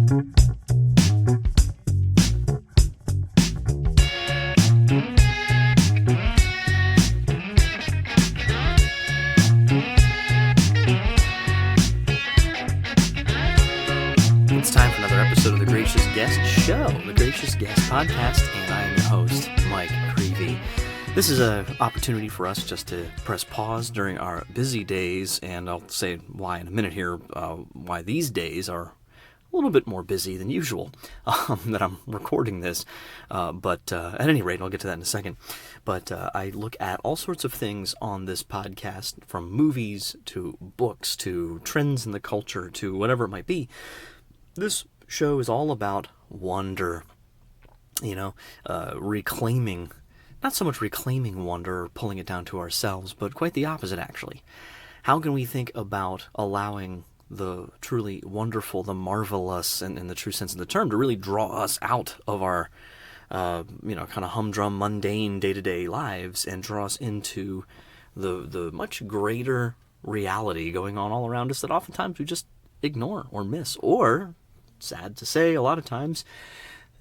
It's time for another episode of The Gracious Guest Show, The Gracious Guest Podcast, and I am your host, Mike Creevy. This is an opportunity for us just to press pause during our busy days, and I'll say why in a minute here, why these days are a little bit more busy than usual that I'm recording this, but at any rate, I'll get to that in a second. But I look at all sorts of things on this podcast, from movies to books to trends in the culture to whatever it might be. This show is all about wonder, reclaiming, not so much reclaiming wonder or pulling it down to ourselves, but quite the opposite, actually. How can we think about allowing the truly wonderful, the marvelous, and in the true sense of the term, to really draw us out of our, kind of humdrum, mundane day-to-day lives and draw us into the much greater reality going on all around us that oftentimes we just ignore or miss, or, sad to say, a lot of times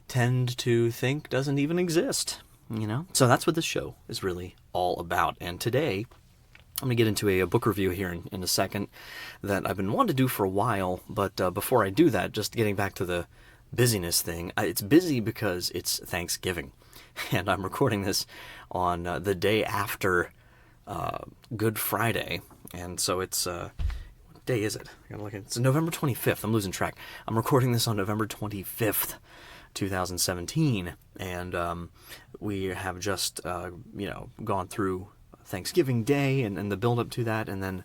tend to think doesn't even exist, So that's what this show is really all about. And today, I'm going to get into a book review here in a second that I've been wanting to do for a while, but before I do that, just getting back to the busyness thing, it's busy because it's Thanksgiving, and I'm recording this on the day after Good Friday, and so it's... What day is it? I gotta look at it. It's November 25th. I'm losing track. I'm recording this on November 25th, 2017, and we have just, gone through Thanksgiving Day and the build-up to that, and then,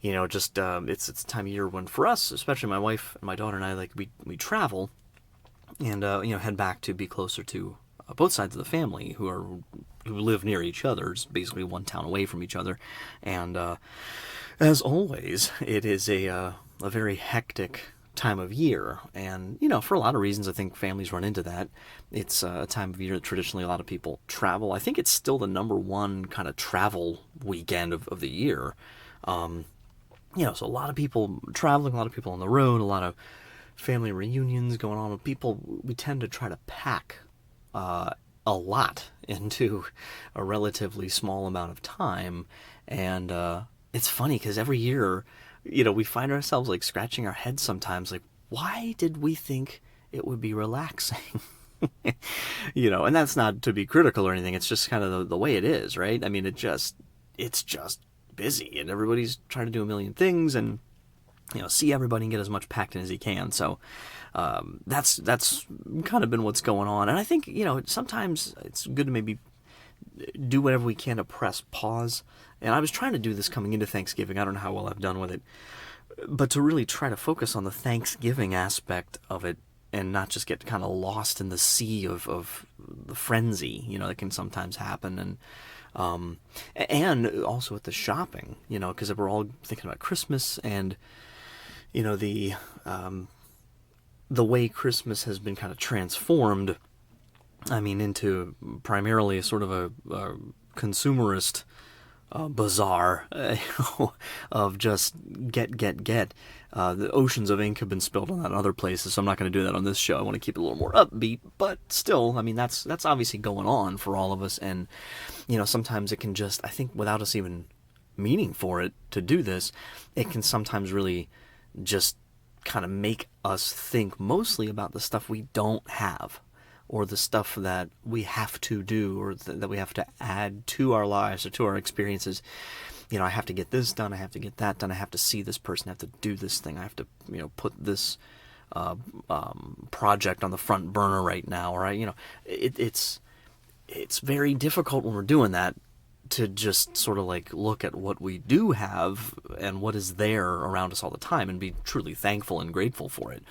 it's the time of year when, for us, especially my wife and my daughter and I, we travel and, head back to be closer to both sides of the family who live near each other. It's basically one town away from each other, and as always, it is a very hectic time of year, and, for a lot of reasons, I think families run into that. It's a time of year that traditionally a lot of people travel. I think it's still the number one kind of travel weekend of the year. So a lot of people traveling, a lot of people on the road, a lot of family reunions going on with people. We tend to try to pack a lot into a relatively small amount of time, and it's funny because every year, we find ourselves scratching our heads sometimes, why did we think it would be relaxing? And that's not to be critical or anything. It's just kind of the way it is, right? I mean, it's just busy, and everybody's trying to do a million things and, see everybody and get as much packed in as he can. So that's kind of been what's going on. And I think, sometimes it's good to maybe do whatever we can to press pause. And I was trying to do this coming into Thanksgiving. I don't know how well I've done with it, but to really try to focus on the Thanksgiving aspect of it and not just get kind of lost in the sea of the frenzy, that can sometimes happen. And also with the shopping, because we're all thinking about Christmas and, the way Christmas has been kind of transformed, into primarily sort of a consumerist bazaar of just get. The oceans of ink have been spilled on that in other places, so I'm not going to do that on this show. I want to keep it a little more upbeat, but still, that's obviously going on for all of us, and, sometimes it can just, I think, without us even meaning for it to do this, it can sometimes really just kind of make us think mostly about the stuff we don't have, or the stuff that we have to do, or that we have to add to our lives or to our experiences. I have to get this done, I have to get that done, I have to see this person, I have to do this thing, I have to, put this project on the front burner right now, or it's very difficult when we're doing that to just sort of look at what we do have and what is there around us all the time and be truly thankful and grateful for it.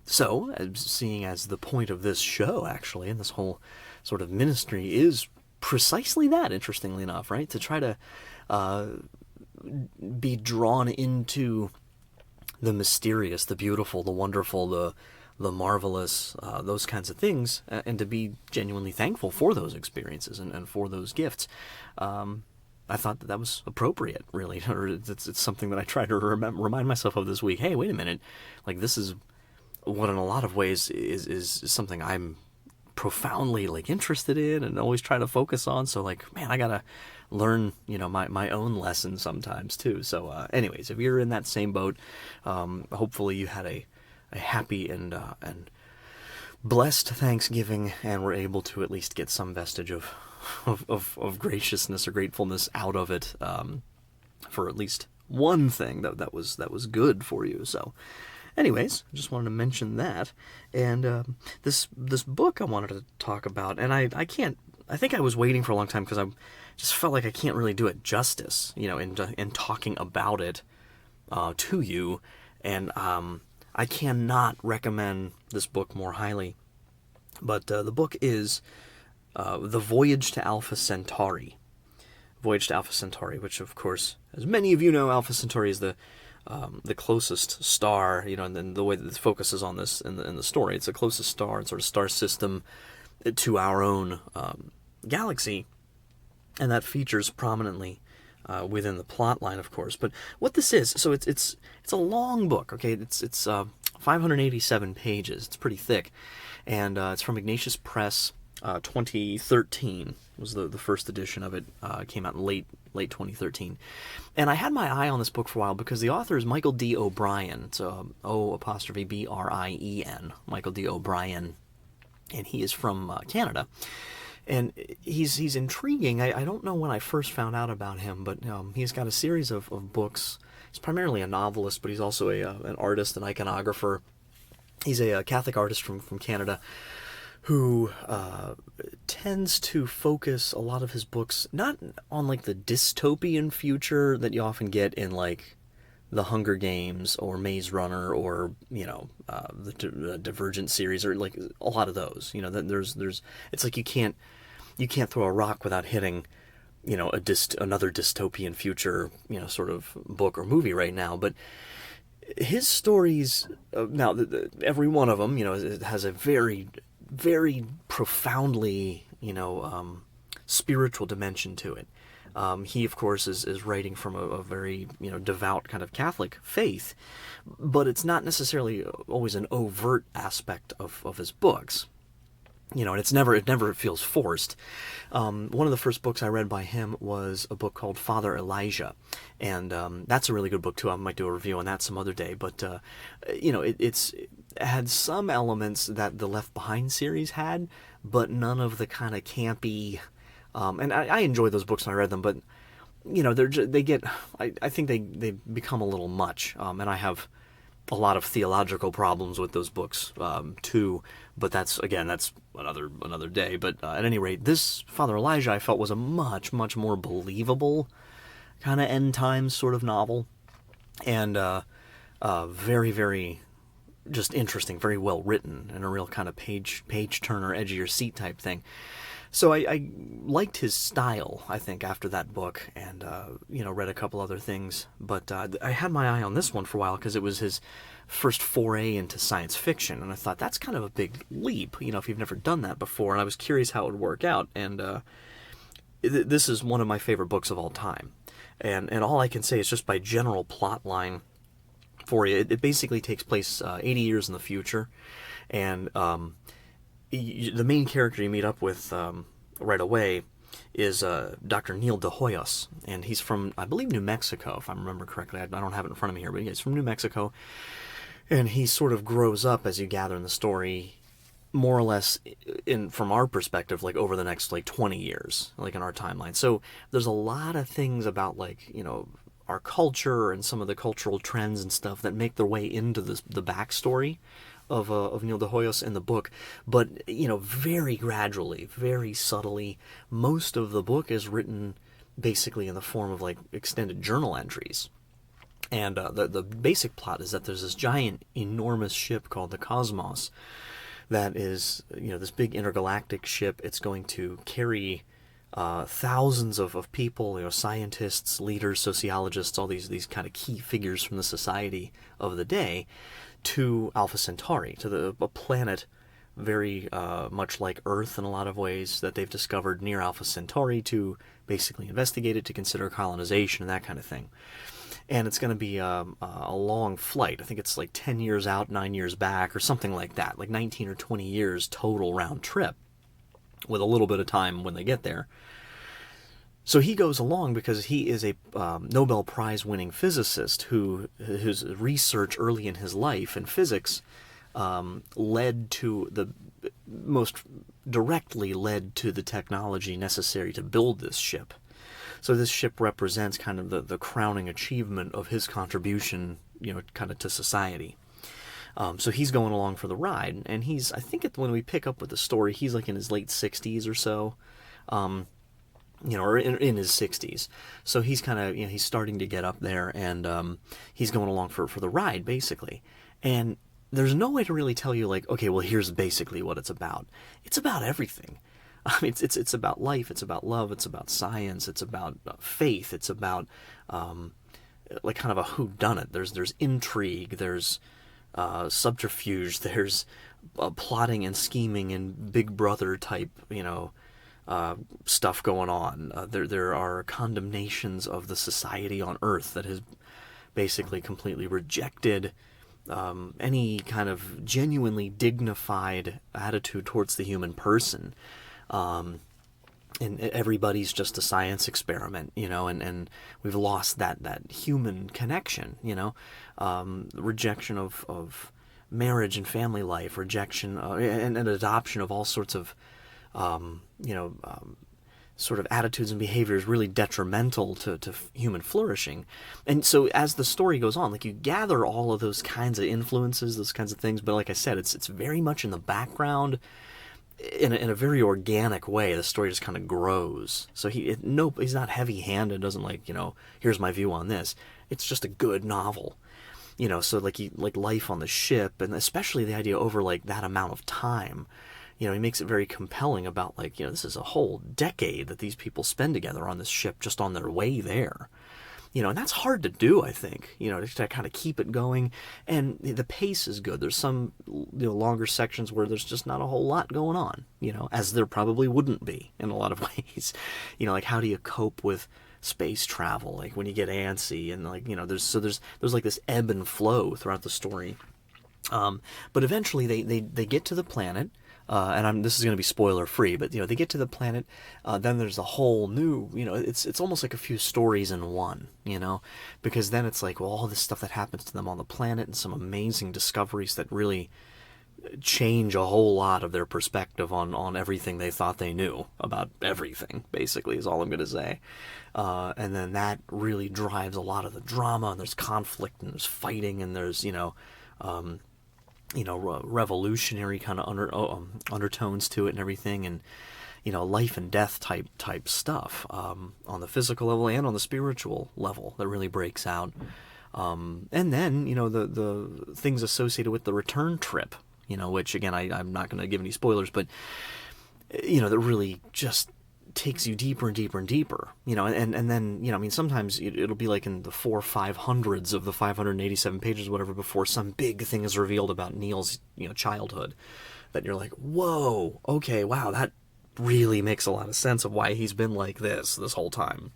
So, seeing as the point of this show, actually, and this whole sort of ministry is precisely that, interestingly enough, right? To try to be drawn into the mysterious, the beautiful, the wonderful, the marvelous, those kinds of things, and to be genuinely thankful for those experiences and for those gifts. I thought that was appropriate, really. Or it's something that I try to remind myself of this week. Hey, wait a minute. This is what in a lot of ways is something I'm profoundly like interested in and always try to focus on. So like, man, I gotta learn, my own lessons sometimes too. So anyways, if you're in that same boat, hopefully you had a happy and blessed Thanksgiving and were able to at least get some vestige of graciousness or gratefulness out of it, for at least one thing that was good for you. So anyways, I just wanted to mention that. And this book I wanted to talk about, and I think I was waiting for a long time because I just felt like I can't really do it justice, in talking about it to you. And I cannot recommend this book more highly. But the book is The Voyage to Alpha Centauri. Voyage to Alpha Centauri, which of course, as many of you know, Alpha Centauri is the closest star, and then the way that this focuses on this in the story, it's the closest star and sort of star system to our own galaxy, and that features prominently within the plot line, of course. But what this is, so it's a long book, okay? It's 587 pages. It's pretty thick, and it's from Ignatius Press. 2013 was the first edition of it. Came out in late 2013, and I had my eye on this book for a while because the author is Michael D. O'Brien. It's O''Brien, Michael D. O'Brien, and he is from Canada. And he's intriguing. I don't know when I first found out about him, but he's got a series of books. He's primarily a novelist, but he's also an artist, an iconographer. He's a Catholic artist from Canada who tends to focus a lot of his books not on like the dystopian future that you often get in like the Hunger Games or Maze Runner or the Divergent series or like a lot of those. There's it's like you can't throw a rock without hitting another dystopian future sort of book or movie right now. But his stories now every one of them it has a very very profoundly spiritual dimension to it. He of course is writing from a very devout kind of Catholic faith, but it's not necessarily always an overt aspect of his books. And it never feels forced. One of the first books I read by him was a book called Father Elijah, and that's a really good book too. I might do a review on that some other day. But it had some elements that the Left Behind series had, but none of the kind of campy. And I enjoyed those books when I read them, but I think they become a little much, and I have a lot of theological problems with those books too. But that's another day. But at any rate, this Father Elijah I felt was a much more believable kind of end times sort of novel, and very very just interesting, very well written, and a real kind of page turner, edge of your seat type thing. So I liked his style, I think, after that book, and read a couple other things. But I had my eye on this one for a while because it was his first foray into science fiction, and I thought that's kind of a big leap, if you've never done that before. And I was curious how it would work out. And this is one of my favorite books of all time. And all I can say is just by general plot line for you, it basically takes place 80 years in the future, and the main character you meet up with right away is Dr. Neil de Hoyos, and he's from, I believe, New Mexico, if I remember correctly. I don't have it in front of me here, but he's from New Mexico, and he sort of grows up, as you gather in the story, more or less from our perspective, like over the next like 20 years, like in our timeline. So there's a lot of things about like our culture and some of the cultural trends and stuff that make their way into the backstory of Neil de Hoyos in the book, but very gradually, very subtly. Most of the book is written basically in the form of like extended journal entries, and the basic plot is that there's this giant, enormous ship called the Cosmos that is this big intergalactic ship. It's going to carry thousands of people, scientists, leaders, sociologists, all these kind of key figures from the society of the day, to Alpha Centauri, to a planet very much like Earth in a lot of ways that they've discovered near Alpha Centauri, to basically investigate it, to consider colonization and that kind of thing. and it's going to be a long flight. I think it's like 10 years out, 9 years back, or something like that, like 19 or 20 years total round trip, with a little bit of time when they get there. So he goes along because he is a Nobel Prize winning physicist whose research early in his life in physics led to the most directly led to the technology necessary to build this ship. So this ship represents kind of the crowning achievement of his contribution, kind of to society. So he's going along for the ride, and I think when we pick up with the story, he's like in his late 60s or so. Or in his 60s. So he's kind of, he's starting to get up there, and he's going along for the ride, basically. And there's no way to really tell you, like, okay, well, here's basically what it's about. It's about everything. I mean, it's about life, it's about love, it's about science, it's about faith, it's about, like, kind of a whodunit. There's intrigue, there's subterfuge, there's plotting and scheming and Big Brother type, stuff going on. There are condemnations of the society on Earth that has basically completely rejected any kind of genuinely dignified attitude towards the human person. And everybody's just a science experiment, and we've lost that human connection, rejection of marriage and family life, rejection and adoption of all sorts of sort of attitudes and behaviors really detrimental to human flourishing. And so as the story goes on, like, you gather all of those kinds of influences, those kinds of things, but like I said, it's very much in the background in a very organic way. The story just kind of grows. So he's not heavy-handed, doesn't like, here's my view on this. It's just a good novel. So like life on the ship, and especially the idea over like that amount of time. He makes it very compelling about, like, this is a whole decade that these people spend together on this ship just on their way there. And that's hard to do, I think, to kind of keep it going. And the pace is good. There's some, longer sections where there's just not a whole lot going on, as there probably wouldn't be in a lot of ways. Like, how do you cope with space travel, like when you get antsy, and like, there's like this ebb and flow throughout the story. But eventually they get to the planet. And this is going to be spoiler free, but they get to the planet. Then there's a whole new, it's almost like a few stories in one, because then it's like, well, all this stuff that happens to them on the planet, and some amazing discoveries that really change a whole lot of their perspective on everything they thought they knew about everything. Basically, is all I'm going to say. And then that really drives a lot of the drama, and there's conflict, and there's fighting, and there's revolutionary kind of undertones to it and everything, and life and death type stuff on the physical level and on the spiritual level that really breaks out. And then the things associated with the return trip, which again I'm not going to give any spoilers, but that really just takes you deeper and deeper and deeper, and then, sometimes it'll be like in the 400-500s of the 587 pages, whatever, before some big thing is revealed about Neil's, childhood, that you're like, whoa, okay, wow, that really makes a lot of sense of why he's been like this whole time,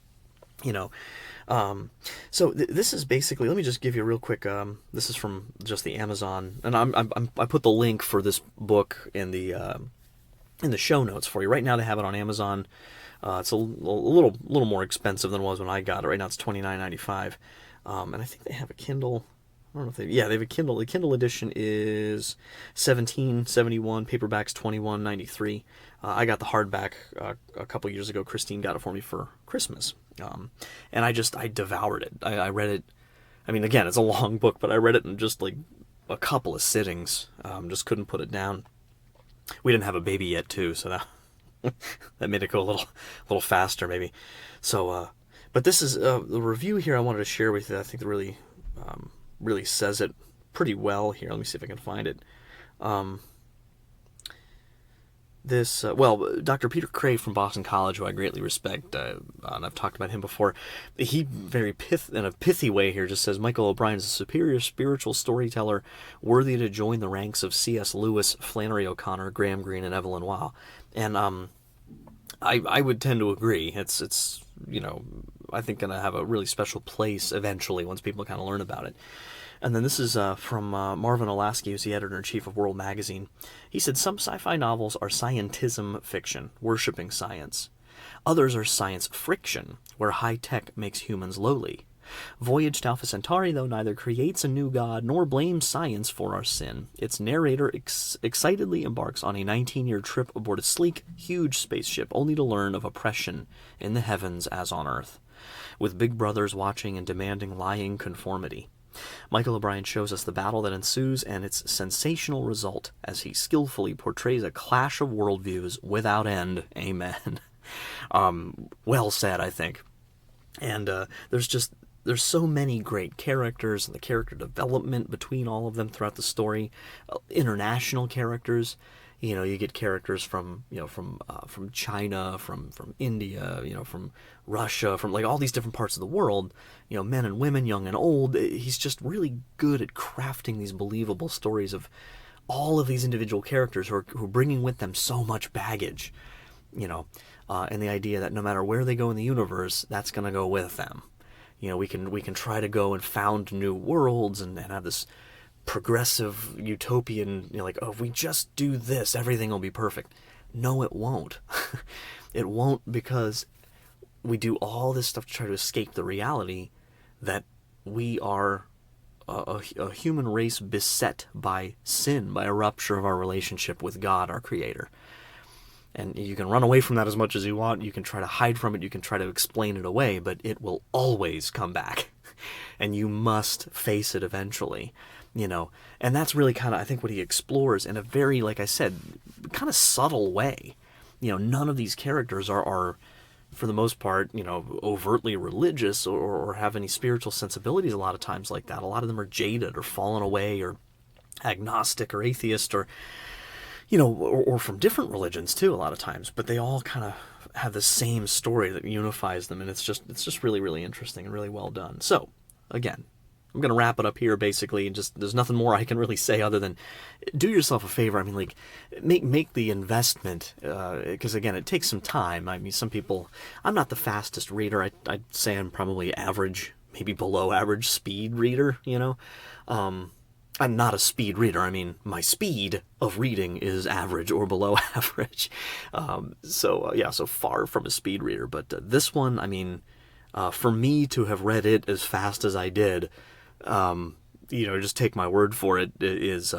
So this is basically, let me just give you a real quick, this is from just the Amazon, and I put the link for this book in the show notes for you. Right now they have it on Amazon. It's a little more expensive than it was when I got it. Right now it's $29.95. And I think they have a Kindle. I don't know if they have a Kindle. The Kindle edition is $17.71. Paperback's $21.93. I got the hardback a couple years ago. Christine got it for me for Christmas. And I devoured it. I read it. I mean, again, it's a long book, but I read it in just like a couple of sittings. Just couldn't put it down. We didn't have a baby yet, too, so that made it go a little faster, maybe. So, but this is the review here I wanted to share with you. I think that really says it pretty well here. Let me see if I can find it. Dr. Peter Cray from Boston College, who I greatly respect, and I've talked about him before, he very in a pithy way here just says, Michael O'Brien is a superior spiritual storyteller worthy to join the ranks of C.S. Lewis, Flannery O'Connor, Graham Greene, and Evelyn Waugh. And I would tend to agree. It's I think, going to have a really special place eventually once people kind of learn about it. And then this is from Marvin Olasky, who's the editor-in-chief of World Magazine. He said, some sci-fi novels are scientism fiction, worshipping science. Others are science friction, where high-tech makes humans lowly. Voyage to Alpha Centauri, though, neither creates a new god nor blames science for our sin. Its narrator excitedly embarks on a 19-year trip aboard a sleek, huge spaceship, only to learn of oppression in the heavens as on Earth, with big brothers watching and demanding lying conformity. Michael O'Brien shows us the battle that ensues and its sensational result as he skillfully portrays a clash of worldviews without end. Amen. Well said, I think. And there's so many great characters and the character development between all of them throughout the story. International characters. You get characters from China, from India, from Russia, from like all these different parts of the world, men and women, young and old. He's just really good at crafting these believable stories of all of these individual characters who are bringing with them so much baggage, and the idea that no matter where they go in the universe, that's going to go with them. We can try to go and found new worlds and have this progressive utopian, like, oh, if we just do this, everything will be perfect. No, it won't. It won't, because we do all this stuff to try to escape the reality that we are a human race beset by sin, by a rupture of our relationship with God, our Creator. And you can run away from that as much as you want. You can try to hide from it. You can try to explain it away, but it will always come back. And you must face it eventually. And that's really kind of, I think, what he explores in a very, like I said, kind of subtle way. None of these characters are for the most part, overtly religious or have any spiritual sensibilities a lot of times like that. A lot of them are jaded or fallen away or agnostic or atheist or, or from different religions too a lot of times. But they all kind of have the same story that unifies them, and it's just really, really interesting and really well done. So, again, I'm going to wrap it up here, basically, and just, there's nothing more I can really say other than do yourself a favor. I mean, like, make the investment, because, again, it takes some time. I mean, some people, I'm not the fastest reader. I'd say I'm probably average, maybe below average speed reader, I'm not a speed reader. I mean, my speed of reading is average or below average. So far from a speed reader. But this one, I mean, for me to have read it as fast as I did, just take my word for it, is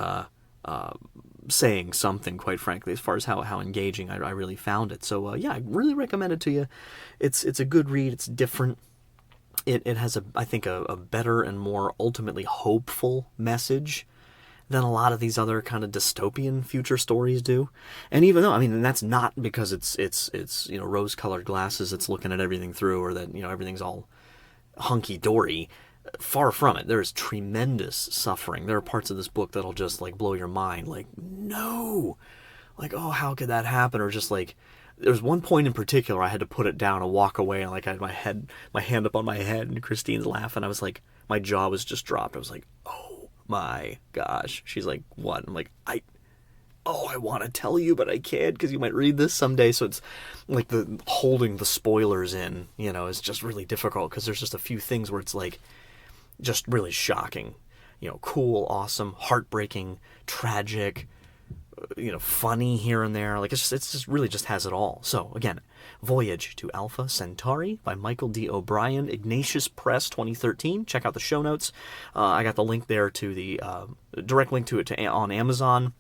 saying something, quite frankly, as far as how engaging I really found it. So, I really recommend it to you. It's a good read. It's different. It has, I think, a better and more ultimately hopeful message than a lot of these other kind of dystopian future stories do. And even though, I mean, and that's not because it's rose-colored glasses it's looking at everything through, or that, everything's all hunky-dory. Far from it. There is tremendous suffering. There are parts of this book that'll just, like, blow your mind. Like, no! Like, oh, how could that happen? Or just, like, there's one point in particular I had to put it down and walk away, and, like, I had my hand up on my head, and Christine's laughing. I was like, my jaw was just dropped. I was like, oh my gosh. She's like, what? I'm like, I want to tell you, but I can't, because you might read this someday. So it's like the holding the spoilers in, is just really difficult, because there's just a few things where it's like just really shocking, cool, awesome, heartbreaking, tragic, funny here and there. Like, it's just really just has it all. So again, Voyage to Alpha Centauri by Michael D. O'Brien, Ignatius Press, 2013. Check out the show notes. I got the link there to the direct link to it on Amazon.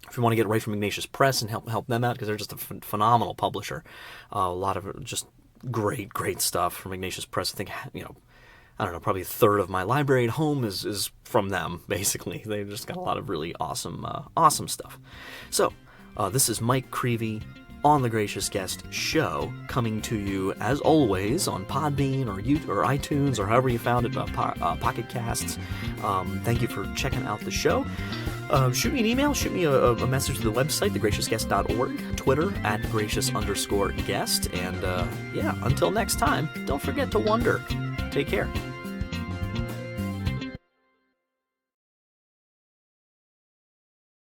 If you want to get it right from Ignatius Press and help them out, because they're just a phenomenal publisher. A lot of just great stuff from Ignatius Press. I think, I don't know, probably a third of my library at home is from them, basically. They've just got a lot of really awesome stuff. So, this is Mike Creevy on The Gracious Guest Show, coming to you, as always, on Podbean or iTunes, or however you found it, Pocket Casts. Thank you for checking out the show. Shoot me an email, shoot me a message to the website, thegraciousguest.org, Twitter, @gracious_guest, and until next time, don't forget to wonder. Take care.